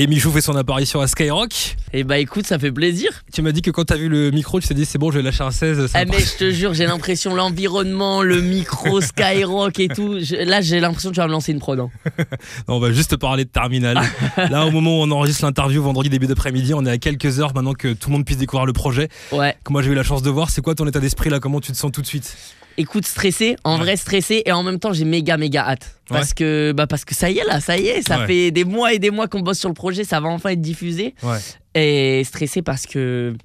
Et Michou fait son apparition à Skyrock. Et bah écoute, ça fait plaisir. Tu m'as dit que quand t'as vu le micro, tu t'es dit c'est bon, je vais lâcher un 16. Mais je te jure, j'ai l'impression, l'environnement, le micro, Skyrock et tout. Là, j'ai l'impression que tu vas me lancer une prod. Hein. Non, on va juste te parler de Terminal. Là, au moment où on enregistre l'interview, vendredi début d'après-midi, on est à quelques heures maintenant que tout le monde puisse découvrir le projet. Ouais. Que moi j'ai eu la chance de voir. C'est quoi ton état d'esprit là? Comment tu te sens tout de suite? Écoute, stressé, en vrai stressé, et en même temps j'ai méga hâte. Parce que ça y est, ça fait des mois et des mois qu'on bosse sur le projet, ça va enfin être diffusé. Ouais. Et stressé parce que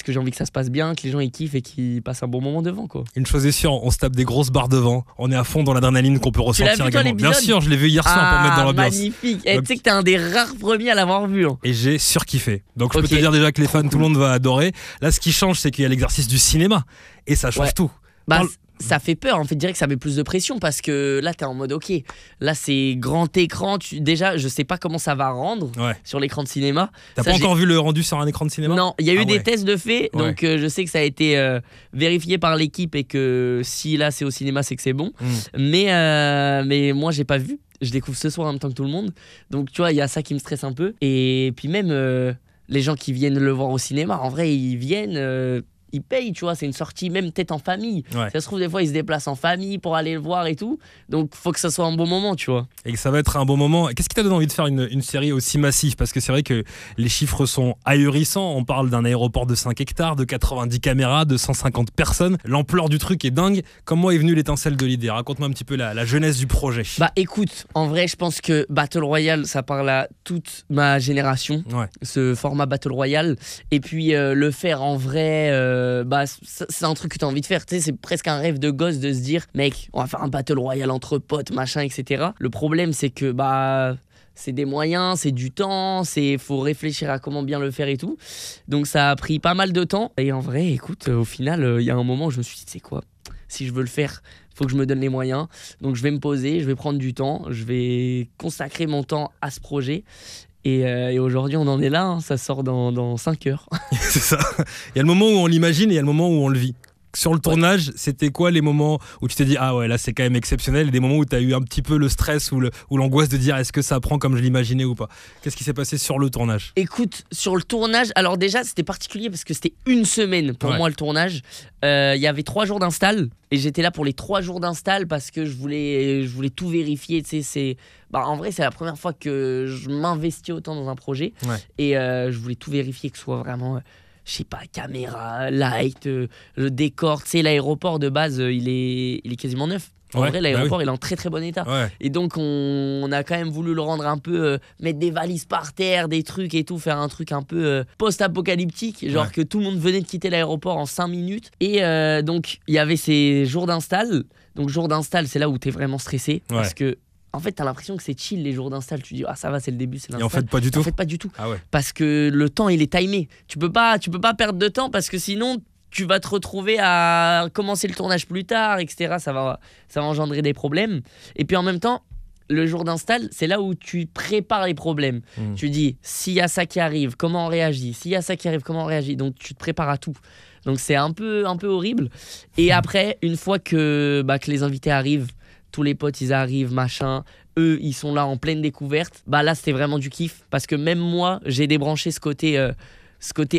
j'ai envie que ça se passe bien, que les gens ils kiffent et qu'ils passent un bon moment devant quoi. Une chose est sûre, on se tape des grosses barres devant, on est à fond dans l'adrénaline qu'on peut ressentir tu l'as vu, également. Toi, bien sûr, je l'ai vu hier soir pour mettre dans l'ambiance. Magnifique. Et tu sais que t'es un des rares premiers à l'avoir vu. Hein. Et j'ai surkiffé. Donc je peux te dire déjà que les fans, tout le monde va adorer. Là, ce qui change, c'est qu'il y a l'exercice du cinéma et ça change tout. Ça fait peur, en fait, je dirais que ça met plus de pression parce que là, t'es en mode ok, là c'est grand écran, déjà je sais pas comment ça va rendre sur l'écran de cinéma. T'as pas encore vu le rendu sur un écran de cinéma? Non, il y a eu des tests de fait, donc je sais que ça a été vérifié par l'équipe et que si là c'est au cinéma, c'est que c'est bon. Mais moi j'ai pas vu, je découvre ce soir en même temps que tout le monde, donc tu vois, il y a ça qui me stresse un peu. Et puis même les gens qui viennent le voir au cinéma, en vrai ils viennent... ils payent, tu vois, c'est une sortie même peut-être en famille. Ça se trouve des fois ils se déplacent en famille pour aller le voir et tout. Donc faut que ça soit un bon moment, tu vois. Et que ça va être un bon moment. Qu'est-ce qui t'a donné envie de faire une série aussi massive? Parce que c'est vrai que les chiffres sont ahurissants. On parle d'un aéroport de 5 hectares, de 90 caméras, de 150 personnes. L'ampleur du truc est dingue. Comment est venue l'étincelle de l'idée? Raconte-moi un petit peu la jeunesse du projet. Bah écoute, en vrai je pense que Battle Royale ça parle à toute ma génération. Ce format Battle Royale. Et puis le faire en vrai... c'est un truc que t'as envie de faire, tu sais, c'est presque un rêve de gosse de se dire mec, on va faire un battle royale entre potes, machin, etc. Le problème c'est que c'est des moyens, c'est du temps, faut réfléchir à comment bien le faire et tout. Donc ça a pris pas mal de temps. Et en vrai, écoute, au final, il y a un moment où je me suis dit, tu sais quoi, si je veux le faire, faut que je me donne les moyens. Donc je vais me poser, je vais prendre du temps, je vais consacrer mon temps à ce projet. Et aujourd'hui on en est là, hein, ça sort dans 5 heures. C'est ça. Il y a le moment où on l'imagine et il y a le moment où on le vit. Sur le tournage, c'était quoi les moments où tu t'es dit ah ouais là c'est quand même exceptionnel, et des moments où tu as eu un petit peu le stress ou l'angoisse de dire est-ce que ça prend comme je l'imaginais ou pas? Qu'est-ce qui s'est passé sur le tournage? Écoute, sur le tournage, alors déjà c'était particulier parce que c'était une semaine pour moi le tournage. Il y avait 3 jours d'install et j'étais là pour les 3 jours d'install parce que je voulais tout vérifier. Tu sais, en vrai c'est la première fois que je m'investis autant dans un projet et je voulais tout vérifier, que ce soit vraiment... je sais pas, caméra, light, le décor. Tu sais, l'aéroport de base, il est quasiment neuf. En vrai, l'aéroport, il est en très très bon état. Et donc, on a quand même voulu le rendre un peu, mettre des valises par terre, des trucs et tout, faire un truc un peu post-apocalyptique, genre que tout le monde venait de quitter l'aéroport en 5 minutes. Et donc, il y avait ces jours d'install. Donc, jour d'install, c'est là où t'es vraiment stressé. Parce que en fait, t'as l'impression que c'est chill les jours d'install. Tu dis, ah ça va, c'est le début, c'est l'install. Et en fait, pas du tout. En fait, pas du tout. Parce que le temps, il est timé. Tu peux pas perdre de temps parce que sinon, tu vas te retrouver à commencer le tournage plus tard, etc. Ça va engendrer des problèmes. Et puis en même temps, le jour d'install, c'est là où tu prépares les problèmes. Tu dis, s'il y a ça qui arrive, comment on réagit? S'il y a ça qui arrive, comment on réagit? Donc, tu te prépares à tout. Donc, c'est un peu horrible. Et après, une fois que les invités arrivent, tous les potes ils arrivent, machin, eux ils sont là en pleine découverte, là c'était vraiment du kiff parce que même moi j'ai débranché ce côté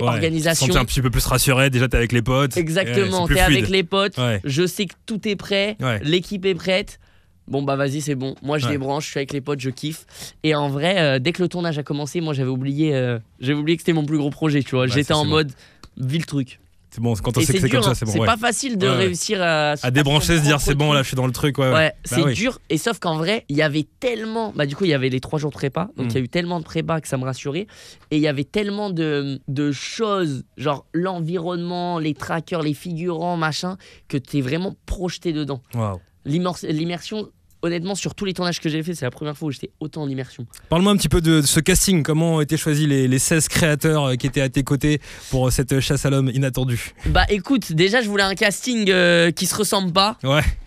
organisation. Tu te sens un petit peu plus rassuré, déjà t'es avec les potes. Exactement, t'es avec les potes, je sais que tout est prêt, l'équipe est prête. Bon vas-y c'est bon, moi je débranche, je suis avec les potes, je kiffe. Et en vrai, dès que le tournage a commencé, moi j'avais oublié que c'était mon plus gros projet, tu vois. J'étais en mode, vis le truc. C'est bon, quand on sait que c'est comme ça, c'est bon. C'est pas facile de réussir à débrancher, se dire c'est bon, là je suis dans le truc. C'est dur. Et sauf qu'en vrai, il y avait tellement. Du coup, il y avait les 3 jours de prépa. Donc il y a eu tellement de prépa que ça me rassurait. Et il y avait tellement de choses, genre l'environnement, les trackers, les figurants, machin, que t'es vraiment projeté dedans. L'immersion. Honnêtement, sur tous les tournages que j'ai fait, c'est la première fois où j'étais autant en immersion. Parle-moi un petit peu de ce casting. Comment ont été choisis les 16 créateurs qui étaient à tes côtés pour cette chasse à l'homme inattendue? Écoute, déjà je voulais un casting qui se ressemble pas,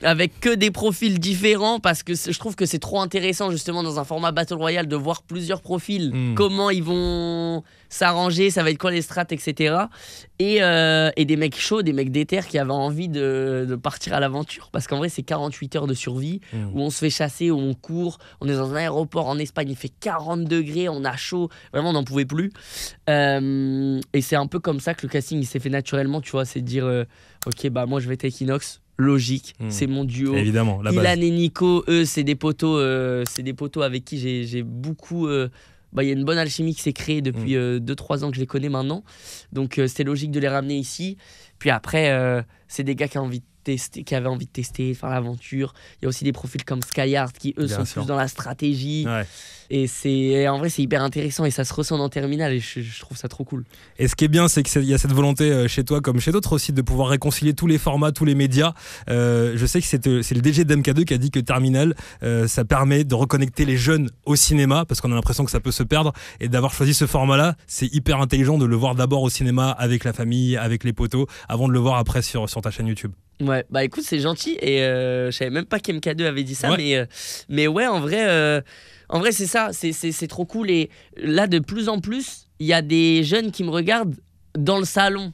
avec que des profils différents, parce que je trouve que c'est trop intéressant justement dans un format Battle Royale de voir plusieurs profils, comment ils vont s'arranger, ça va être quoi les strats, etc. Et des mecs chauds, des mecs déter qui avaient envie de partir à l'aventure, parce qu'en vrai c'est 48 heures de survie où on se fait chasser, où on court, on est dans un aéroport en Espagne, il fait 40 degrés, on a chaud, vraiment on n'en pouvait plus. Et c'est un peu comme ça que le casting il s'est fait naturellement, tu vois, c'est de dire ok, bah moi je vais être Equinox, logique, c'est mon duo. Évidemment, la base. Ilan et Nico, eux, c'est des potos avec qui j'ai beaucoup. Il y a une bonne alchimie qui s'est créée depuis 2-3 ans que je les connais maintenant. Donc c'était logique de les ramener ici. Puis après, c'est des gars qui avaient envie de tester, de faire l'aventure. Il y a aussi des profils comme Skyheart qui, eux, sont plus dans la stratégie. Ouais. Et en vrai, c'est hyper intéressant et ça se ressent en terminale et je trouve ça trop cool. Et ce qui est bien, c'est qu'il y a cette volonté chez toi comme chez d'autres aussi de pouvoir réconcilier tous les formats, tous les médias. Je sais que c'est le DG d'MK2 qui a dit que Terminal, ça permet de reconnecter les jeunes au cinéma parce qu'on a l'impression que ça peut se perdre et d'avoir choisi ce format-là, c'est hyper intelligent de le voir d'abord au cinéma avec la famille, avec les potos, avant de le voir après sur ta chaîne YouTube. Ouais, bah écoute, c'est gentil et je savais même pas qu'MK2 avait dit ça, mais ouais, en vrai, c'est ça, c'est trop cool. Et là, de plus en plus, il y a des jeunes qui me regardent dans le salon.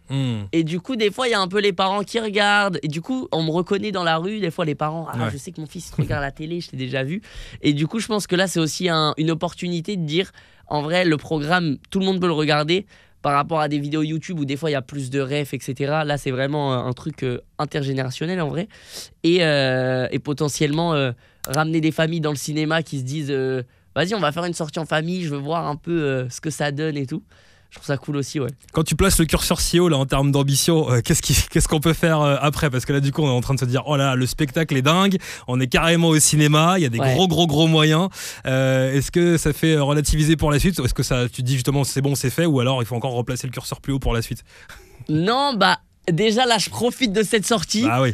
Et du coup, des fois, il y a un peu les parents qui regardent. Et du coup, on me reconnaît dans la rue. Des fois, les parents, je sais que mon fils regarde la télé, je l'ai déjà vu. Et du coup, je pense que là, c'est aussi une opportunité de dire, en vrai, le programme, tout le monde peut le regarder. Par rapport à des vidéos YouTube où des fois il y a plus de refs, etc. Là, c'est vraiment un truc intergénérationnel en vrai. Et potentiellement ramener des familles dans le cinéma qui se disent vas-y, on va faire une sortie en famille, je veux voir un peu ce que ça donne et tout. Je trouve ça cool aussi, ouais. Quand tu places le curseur si haut là, en termes d'ambition, qu'est-ce qu'on peut faire après? Parce que là, du coup, on est en train de se dire, oh là, le spectacle est dingue, on est carrément au cinéma, il y a des gros moyens. Est-ce que ça fait relativiser pour la suite? Ou est-ce que tu te dis justement, c'est bon, c'est fait? Ou alors, il faut encore replacer le curseur plus haut pour la suite? Non, déjà là, je profite de cette sortie. Ah oui,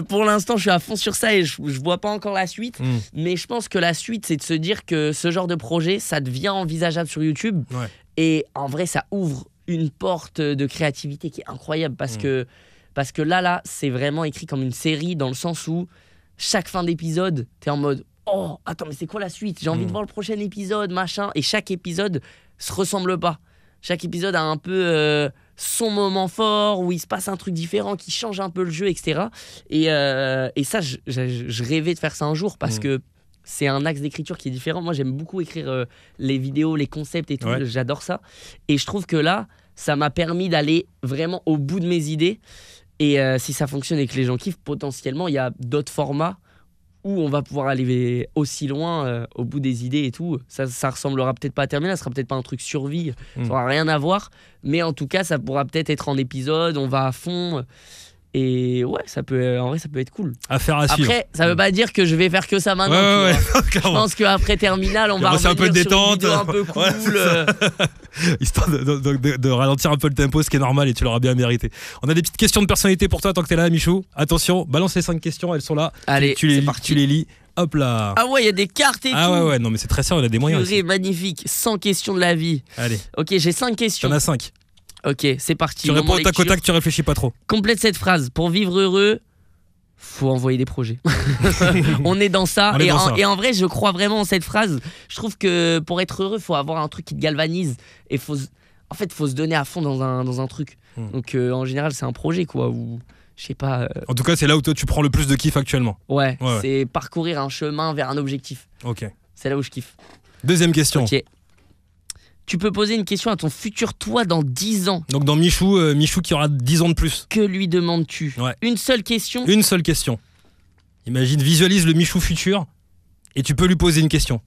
pour l'instant, je suis à fond sur ça et je vois pas encore la suite. Mais je pense que la suite, c'est de se dire que ce genre de projet, ça devient envisageable sur YouTube. Ouais. Et en vrai, ça ouvre une porte de créativité qui est incroyable parce que là, c'est vraiment écrit comme une série dans le sens où chaque fin d'épisode, t'es en mode oh, attends, mais c'est quoi la suite? J'ai envie de voir le prochain épisode, machin. Et chaque épisode se ressemble pas. Chaque épisode a un peu son moment fort où il se passe un truc différent qui change un peu le jeu, etc. Et ça, je rêvais de faire ça un jour parce que c'est un axe d'écriture qui est différent. Moi, j'aime beaucoup écrire les vidéos, les concepts et tout. Ouais. J'adore ça. Et je trouve que là, ça m'a permis d'aller vraiment au bout de mes idées. Et si ça fonctionne et que les gens kiffent, potentiellement, il y a d'autres formats où on va pouvoir aller aussi loin au bout des idées et tout. Ça ressemblera peut-être pas à Terminal, ça sera peut-être pas un truc survie, ça aura rien à voir. Mais en tout cas, ça pourra peut-être être en épisode, on va à fond. Et ouais, en vrai, ça peut être cool. Affaire à suivre. Après, ça veut pas dire que je vais faire que ça maintenant. Ouais, je pense qu'après Terminal, on va revenir un peu de détente, sur une vidéo un peu cool. Histoire de ralentir un peu le tempo, ce qui est normal et tu l'auras bien mérité. On a des petites questions de personnalité pour toi tant que t'es là, Michou. Attention, balance les 5 questions, elles sont là. Allez, tu les lis. Hop là. Ah ouais, il y a des cartes et tout. Ouais, non mais c'est très simple, on a des moyens aussi. Magnifique, 100 questions de la vie. Allez. Ok, j'ai 5 questions. T'en as 5. Ok, c'est parti. Tu réponds au tac au tac, tu réfléchis pas trop. Complète cette phrase. Pour vivre heureux, faut envoyer des projets. On est dans ça. Et en vrai, je crois vraiment en cette phrase. Je trouve que pour être heureux, faut avoir un truc qui te galvanise. Et faut se donner à fond dans un truc. Donc en général, c'est un projet quoi. Ou je sais pas. En tout cas, c'est là où toi tu prends le plus de kiff actuellement. Ouais. C'est parcourir un chemin vers un objectif. Ok. C'est là où je kiffe. Deuxième question. Ok. Tu peux poser une question à ton futur toi dans 10 ans. Donc dans Michou qui aura 10 ans de plus. Que lui demandes-tu? Une seule question? Une seule question. Imagine, visualise le Michou futur et tu peux lui poser une question.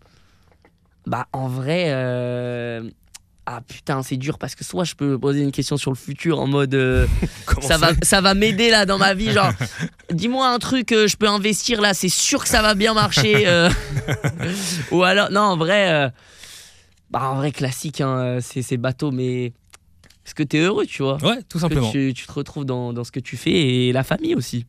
En vrai... Ah putain, c'est dur parce que soit je peux poser une question sur le futur en mode... ça va m'aider là dans ma vie. Genre, dis-moi un truc, je peux investir là, c'est sûr que ça va bien marcher. Ou alors... Non, en vrai... en vrai, classique, hein, c'est bateau, mais est-ce que t'es heureux, tu vois? Ouais, tout simplement. Tu te retrouves dans ce que tu fais et la famille aussi.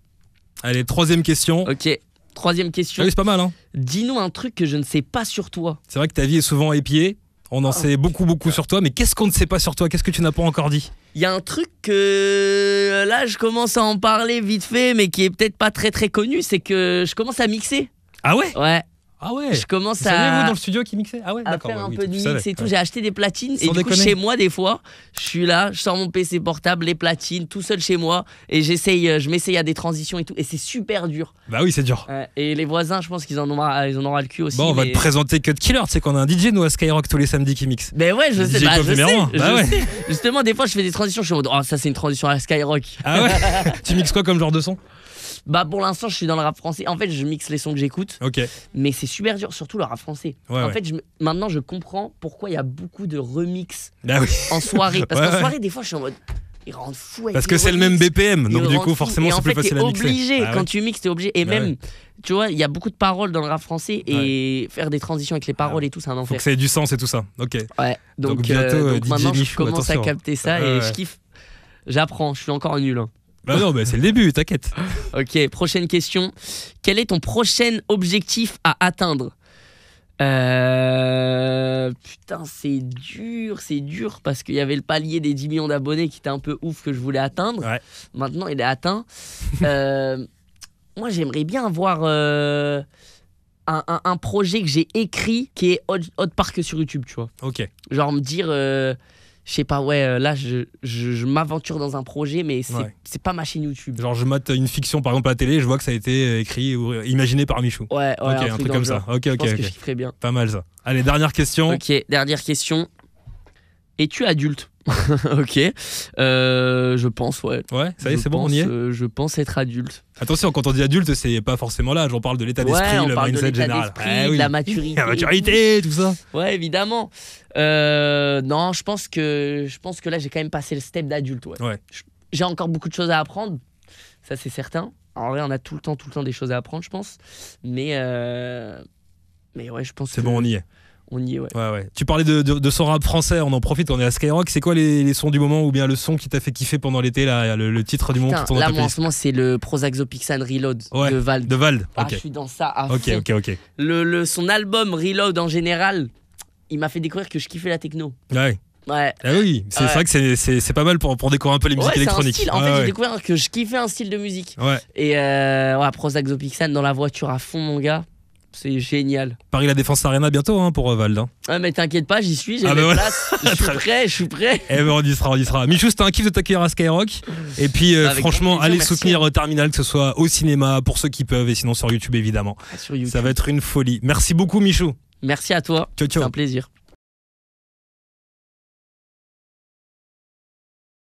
Allez, troisième question. Ok, troisième question. Ah oui, c'est pas mal, hein. Dis-nous un truc que je ne sais pas sur toi. C'est vrai que ta vie est souvent épiée. On en sait beaucoup sur toi, mais qu'est-ce qu'on ne sait pas sur toi? Qu'est-ce que tu n'as pas encore dit? Il y a un truc que là, je commence à en parler vite fait, mais qui est peut-être pas très très connu, c'est que je commence à mixer. Ah ouais? Ouais. Ah ouais. Je commence Vous saviez, vous, à dans le studio qui mixait? Ah ouais, à d'accord. faire un oui, peu de tu mix savais, et tout. ouais. J'ai acheté des platines Sans et du coup déconner. chez moi des fois, je suis là, je sors mon PC portable, les platines, tout seul chez moi et je m'essaye à des transitions et tout et c'est super dur. Bah oui, c'est dur. Et les voisins, je pense qu'ils en ont ras le cul aussi. Bon, on va mais... te présenter Cut Killer, tu sais qu'on a un DJ nous à Skyrock tous les samedis qui mixe. Ben ouais, je sais, DJ pop numéro un. Bah ouais. sais. Justement, des fois, je fais des transitions, je suis en mode, oh, ça c'est une transition à Skyrock. Ah ouais. Tu mixes quoi comme genre de son? Bah pour l'instant, je suis dans le rap français. En fait, je mixe les sons que j'écoute, Ok. mais c'est super dur, surtout le rap français. Ouais, en ouais. fait, maintenant, je comprends pourquoi il y a beaucoup de remix Ah oui. en soirée. Parce Ouais, qu'en ouais. soirée, des fois, je suis en mode, ils rendent fou avec Parce que les c'est le même remix. BPM, donc Ils du rendent coup fou. forcément Et c'est en plus fait, facile t'es à mixer. obligé, Ah quand ouais. tu mixes, t'es obligé. Et Bah même, ouais. tu vois, il y a beaucoup de paroles dans le rap français et faire des transitions avec les paroles et tout, c'est un Faut enfer. que ça ait du sens et tout ça. Ok. Ouais, Donc bientôt, donc DJ maintenant je Michou, commence attention. à capter ça Ouais, et ouais. je kiffe. J'apprends, je suis encore nul. Hein. Bah non, bah c'est le début, t'inquiète. Ok, prochaine question. Quel est ton prochain objectif à atteindre? Putain, c'est dur parce qu'il y avait le palier des 10 millions d'abonnés qui était un peu ouf que je voulais atteindre. Ouais. Maintenant, il est atteint. Moi, j'aimerais bien avoir un projet que j'ai écrit qui est autre part que sur YouTube, tu vois. Ok. Genre me dire, je sais pas, ouais, là, je m'aventure dans un projet, mais Ouais. c'est pas ma chaîne YouTube. Genre je mate une fiction par exemple à la télé, je vois que ça a été écrit ou imaginé par Michou. Ouais, Ok, un truc dans comme le ça. genre. Ok, Je ok, pense que ok. je kifferais bien. Pas mal ça. Allez, dernière question. Ok, dernière question. Es-tu adulte? Ok. Je pense, ouais. Ouais, ça y est, Je c'est bon, on pense, y est. Je pense être adulte. Attention, quand on dit adulte, c'est pas forcément l'âge, on parle de l'état d'esprit, Ouais, on le parle de mindset l'état général. d'esprit, Ah de oui. la maturité. La maturité, tout ça. Ouais, évidemment. Non, je pense que là, j'ai quand même passé le step d'adulte. Ouais. Ouais. J'ai encore beaucoup de choses à apprendre, ça c'est certain. En vrai, on a tout le temps des choses à apprendre, je pense. Mais ouais, je pense C'est que bon, on y est. on y est, ouais. Ouais, ouais. Tu parlais de son rap français, on en profite, on est à Skyrock. C'est quoi les sons du moment ou bien le son qui t'a fait kiffer pendant l'été, là, le titre du moment Putain, qui tourne dans là, ta moi, en playlist? ce moment, c'est le Prosaxo Pixan Reload Ouais, de Vald. De Vald. Ah, Ok. je suis dans ça à Ok, fond. ok, ok. Son album Reload en général, il m'a fait découvrir que je kiffais la techno. Ouais. Ouais. Ah oui, c'est Ouais. vrai que c'est pas mal pour découvrir un peu les musiques Ouais, c'est un électroniques. style. En Ouais, fait, j'ai ouais. découvert que je kiffais un style de musique. Ouais. Et ouais, Prosaxo Pixan dans la voiture à fond, mon gars. C'est génial. Paris La Défense Arena bientôt hein, pour Vald. Hein. Ouais, mais t'inquiète pas, j'y suis, j'ai Ah mes bah voilà. places. Je suis prêt. Eh ben on y sera, on y sera. Michou, c'était un kiff de t'accueillir à Skyrock. Et puis Avec franchement, grand plaisir, allez merci. soutenir Terminal, que ce soit au cinéma, pour ceux qui peuvent, et sinon sur YouTube évidemment. Sur YouTube. Ça va être une folie. Merci beaucoup Michou. Merci à toi. Ciao, ciao. C'est un plaisir.